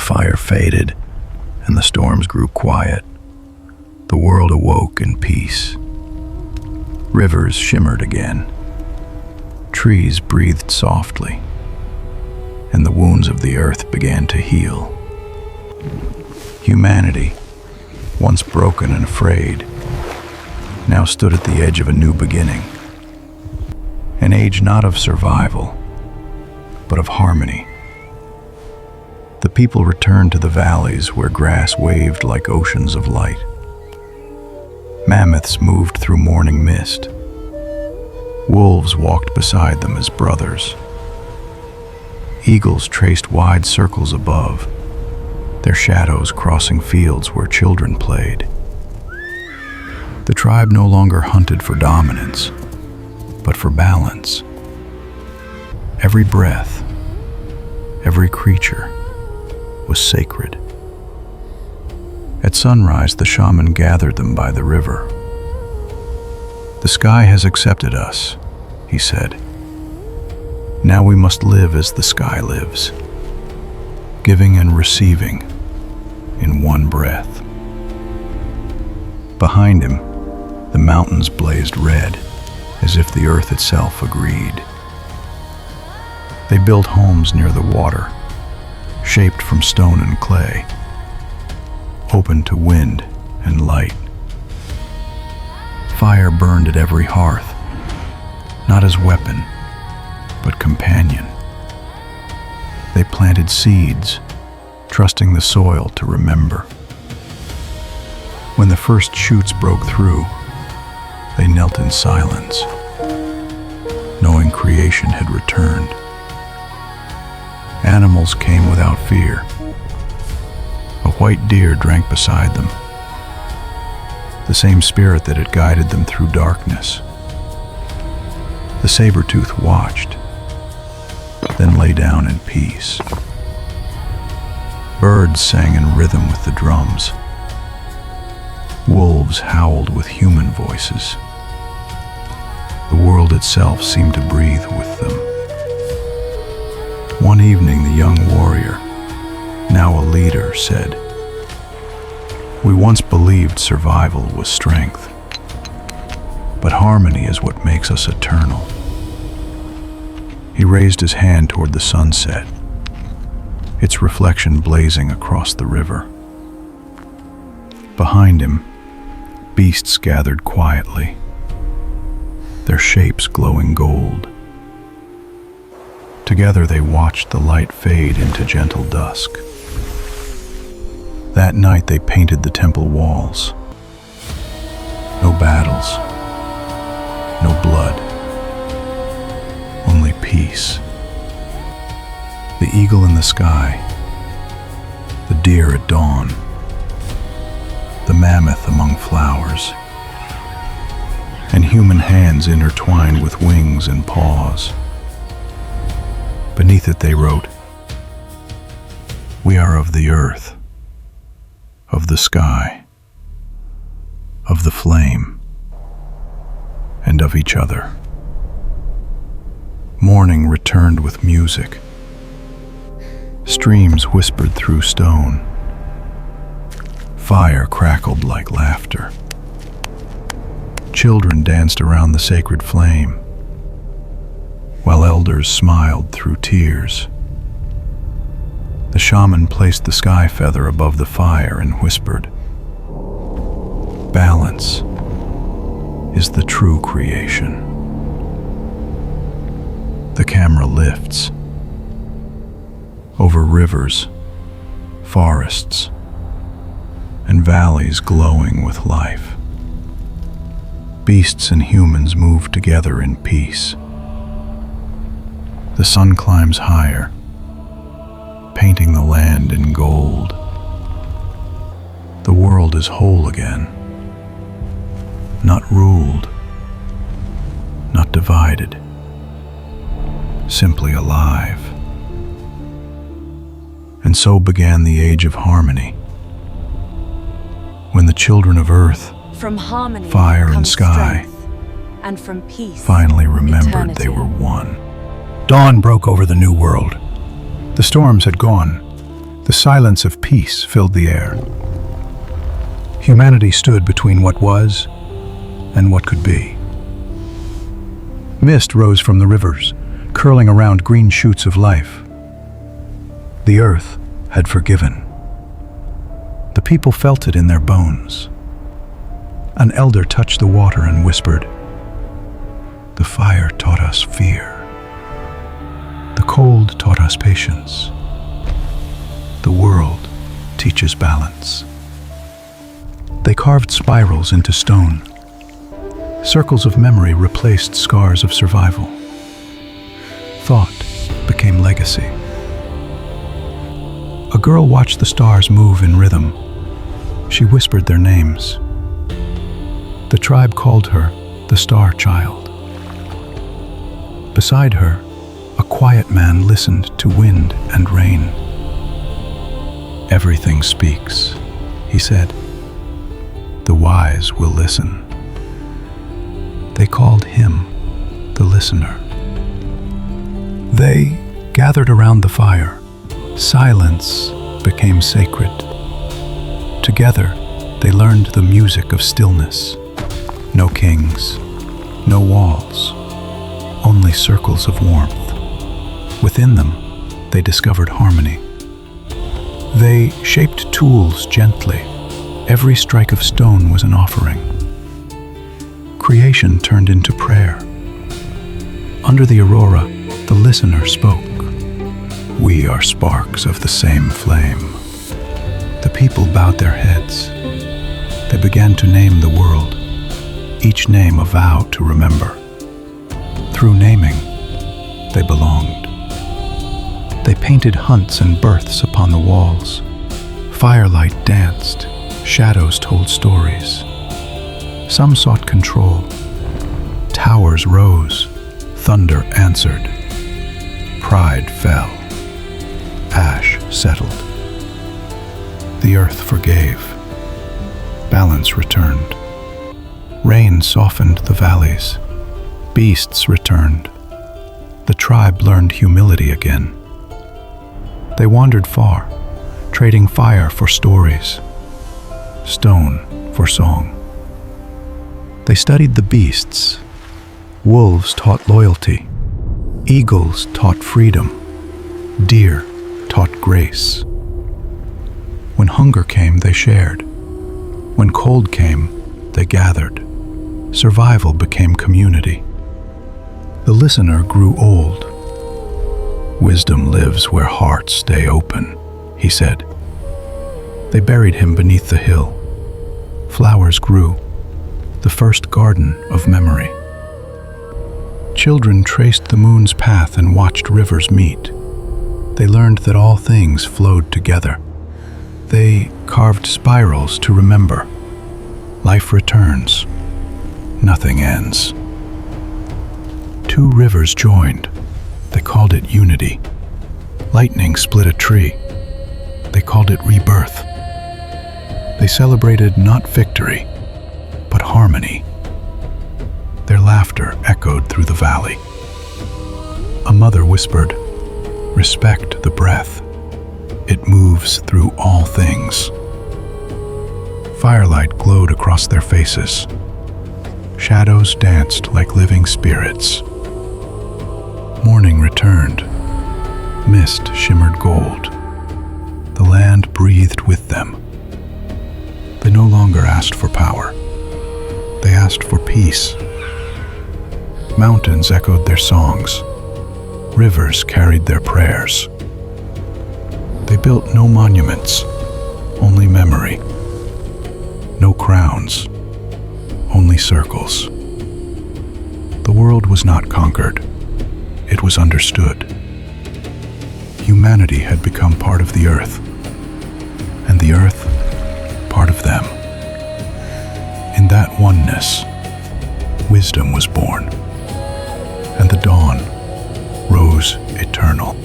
fire faded and the storms grew quiet, the world awoke in peace. Rivers shimmered again. Trees breathed softly, and the wounds of the earth began to heal. Humanity, once broken and afraid, now stood at the edge of a new beginning. An age not of survival, but of harmony. The people returned to the valleys where grass waved like oceans of light. Mammoths moved through morning mist. Wolves walked beside them as brothers. Eagles traced wide circles above, their shadows crossing fields where children played. The tribe no longer hunted for dominance, but for balance. Every breath, every creature was sacred. At sunrise, the shaman gathered them by the river. "The sky has accepted us," he said. "Now we must live as the sky lives, giving and receiving in one breath." Behind him, the mountains blazed red, as if the earth itself agreed. They built homes near the water, shaped from stone and clay, open to wind and light. Fire burned at every hearth, not as weapon, but companion. They planted seeds, trusting the soil to remember. When the first shoots broke through, they knelt in silence, knowing creation had returned. Animals came without fear. A white deer drank beside them, the same spirit that had guided them through darkness. The saber-tooth watched, then lay down in peace. Birds sang in rhythm with the drums. Wolves howled with human voices. The world itself seemed to breathe with them. One evening, the young warrior, now a leader, said, "We once believed survival was strength, but harmony is what makes us eternal." He raised his hand toward the sunset, its reflection blazing across the river. Behind him, beasts gathered quietly, their shapes glowing gold. Together they watched the light fade into gentle dusk. That night they painted the temple walls. No battles, no blood, only peace. The eagle in the sky, the deer at dawn, the mammoth among flowers, and human hands intertwined with wings and paws. Beneath it they wrote, "We are of the earth, of the sky, of the flame, and of each other." Morning returned with music. Streams whispered through stone. Fire crackled like laughter. Children danced around the sacred flame, while elders smiled through tears. The shaman placed the sky feather above the fire and whispered, "Balance is the true creation." The camera lifts over rivers, forests, and valleys glowing with life. Beasts and humans move together in peace. The sun climbs higher, painting the land in gold. The world is whole again, not ruled, not divided, simply alive. And so began the age of harmony, when the children of earth, from harmony, fire and sky, strength, and from peace, finally remembered eternity. they were one. Dawn broke over the new world. The storms had gone, The silence of peace filled the air. Humanity stood between what was and what could be. Mist rose from the rivers, curling around green shoots of life. The earth had forgiven. The people felt it in their bones. An elder touched the water and whispered, "The fire taught us fear. The cold taught us patience. The world teaches balance." They carved spirals into stone. Circles of memory replaced scars of survival. Thought became legacy. A girl watched the stars move in rhythm. She whispered their names. The tribe called her the Star Child. Beside her, a quiet man listened to wind and rain. "Everything speaks," he said. "The wise will listen." They called him the listener. They gathered around the fire. Silence became sacred. Together, they learned the music of stillness. No kings, no walls, only circles of warmth. Within them, they discovered harmony. They shaped tools gently. Every strike of stone was an offering. Creation turned into prayer. Under the aurora, the listener spoke. "We are sparks of the same flame." The people bowed their heads. They began to name the world, each name a vow to remember. Through naming, they belonged. They painted hunts and births upon the walls. Firelight danced, shadows told stories. Some sought control. Towers rose, thunder answered. Pride fell. Ash settled. The earth forgave. Balance returned. Rain softened the valleys. Beasts returned. The tribe learned humility again. They wandered far, trading fire for stories, stone for song. They studied the beasts. Wolves taught loyalty. Eagles taught freedom. Deer taught grace. When hunger came, they shared. When cold came, they gathered. Survival became community. The listener grew old. "Wisdom lives where hearts stay open," he said. They buried him beneath the hill. Flowers grew, the first garden of memory. Children traced the moon's path and watched rivers meet. They learned that all things flowed together. They carved spirals to remember. Life returns. Nothing ends. Two rivers joined. They called it unity. Lightning split a tree. They called it rebirth. They celebrated not victory, but harmony. Their laughter echoed through the valley. A mother whispered, "Respect the breath. It moves through all things." Firelight glowed across their faces. Shadows danced like living spirits. Morning returned. Mist shimmered gold. The land breathed with them. They no longer asked for power. They asked for peace. Mountains echoed their songs. Rivers carried their prayers. They built no monuments, only memory. No crowns, only circles. The world was not conquered. It was understood. Humanity had become part of the earth, and the earth part of them. In that oneness, wisdom was born, and the dawn rose eternal.